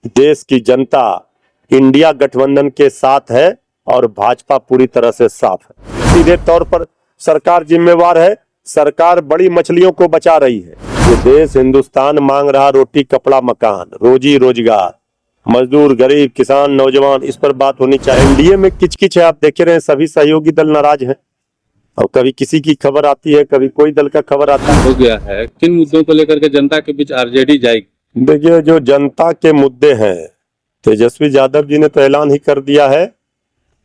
देश की जनता इंडिया गठबंधन के साथ है और भाजपा पूरी तरह से साफ है। सीधे तौर पर सरकार जिम्मेवार है। सरकार बड़ी मछलियों को बचा रही है। ये देश हिंदुस्तान मांग रहा रोटी कपड़ा मकान, रोजी रोजगार, मजदूर, गरीब, किसान, नौजवान, इस पर बात होनी चाहिए। एनडीए में किचकिच है, आप देखे रहे, सभी सहयोगी दल नाराज हैं और कभी किसी की खबर आती है, कभी कोई दल का खबर आता है। हो गया है। किन मुद्दों को लेकर के जनता के बीच आरजेडी जाएगी? देखिए, जो जनता के मुद्दे हैं, तेजस्वी यादव जी ने तो ऐलान ही कर दिया है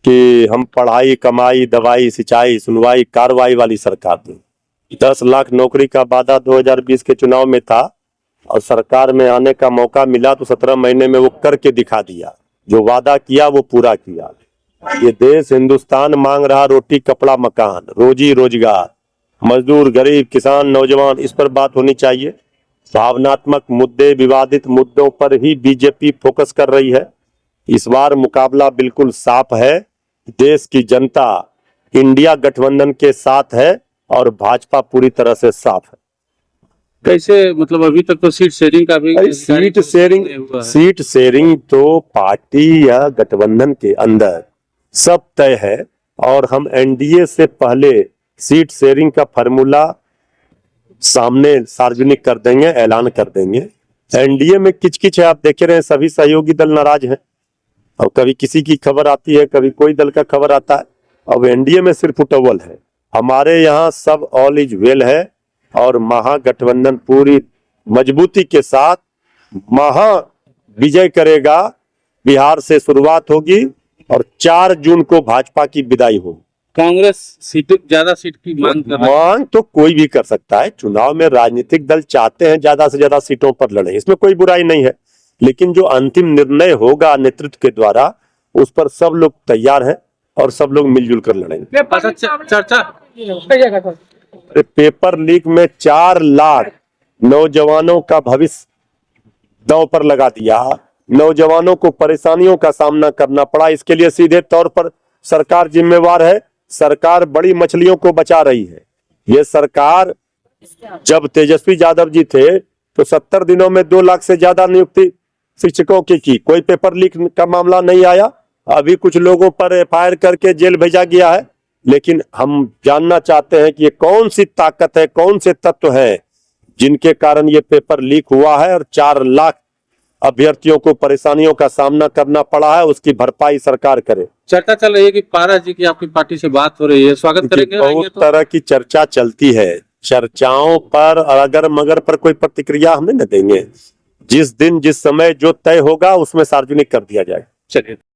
कि हम पढ़ाई, कमाई, दवाई, सिंचाई, सुनवाई, कार्रवाई वाली सरकार दें। 10 लाख नौकरी का वादा 2020 के चुनाव में था और सरकार में आने का मौका मिला तो 17 महीने में वो करके दिखा दिया। जो वादा किया वो पूरा किया। ये देश हिंदुस्तान मांग रहा रोटी कपड़ा मकान, रोजी रोजगार, मजदूर, गरीब, किसान, नौजवान, इस पर बात होनी चाहिए। भावनात्मक मुद्दे, विवादित मुद्दों पर ही बीजेपी फोकस कर रही है। इस बार मुकाबला बिल्कुल साफ है। देश की जनता इंडिया गठबंधन के साथ है और भाजपा पूरी तरह से साफ है। कैसे, मतलब अभी तक तो सीट शेयरिंग का भी सीट शेयरिंग तो पार्टी या गठबंधन के अंदर सब तय है और हम एनडीए से पहले सीट शेयरिंग का फार्मूला सामने सार्वजनिक कर देंगे, ऐलान कर देंगे। एनडीए में किचकिच है, आप देखे रहे, सभी सहयोगी दल नाराज हैं और कभी किसी की खबर आती है, कभी कोई दल का खबर आता है। अब एनडीए में सिर्फ उटवल है। हमारे यहाँ सब ऑल इज वेल है और महागठबंधन पूरी मजबूती के साथ महा विजय करेगा। बिहार से शुरुआत होगी और 4 जून को भाजपा की विदाई होगी। कांग्रेस ज्यादा सीट की मांग तो कोई भी कर सकता है। चुनाव में राजनीतिक दल चाहते हैं ज्यादा से ज्यादा सीटों पर लड़े, इसमें कोई बुराई नहीं है, लेकिन जो अंतिम निर्णय होगा नेतृत्व के द्वारा उस पर सब लोग तैयार हैं और सब लोग मिलजुल कर लड़ेंगे। चर्चा पेपर लीक में 4 लाख नौजवानों का भविष्य दांव पर लगा दिया। नौजवानों को परेशानियों का सामना करना पड़ा। इसके लिए सीधे तौर पर सरकार जिम्मेवार है। सरकार बड़ी मछलियों को बचा रही है। ये सरकार जब तेजस्वी यादव जी थे तो 70 दिनों में 2 लाख से ज्यादा नियुक्ति शिक्षकों की कोई पेपर लीक का मामला नहीं आया। अभी कुछ लोगों पर एफआईआर करके जेल भेजा गया है, लेकिन हम जानना चाहते हैं कि ये कौन सी ताकत है, कौन से तत्व है जिनके कारण ये पेपर लीक हुआ है और 4 लाख अभ्यर्थियों को परेशानियों का सामना करना पड़ा है। उसकी भरपाई सरकार करे। चर्चा चल रही है कि पारा जी की आपकी पार्टी से बात हो रही है, स्वागत करेंगे? बहुत तरह की चर्चा चलती है। चर्चाओं पर अगर मगर पर कोई प्रतिक्रिया हम नहीं देंगे। जिस दिन जिस समय जो तय होगा उसमें सार्वजनिक कर दिया जाए। चलिए।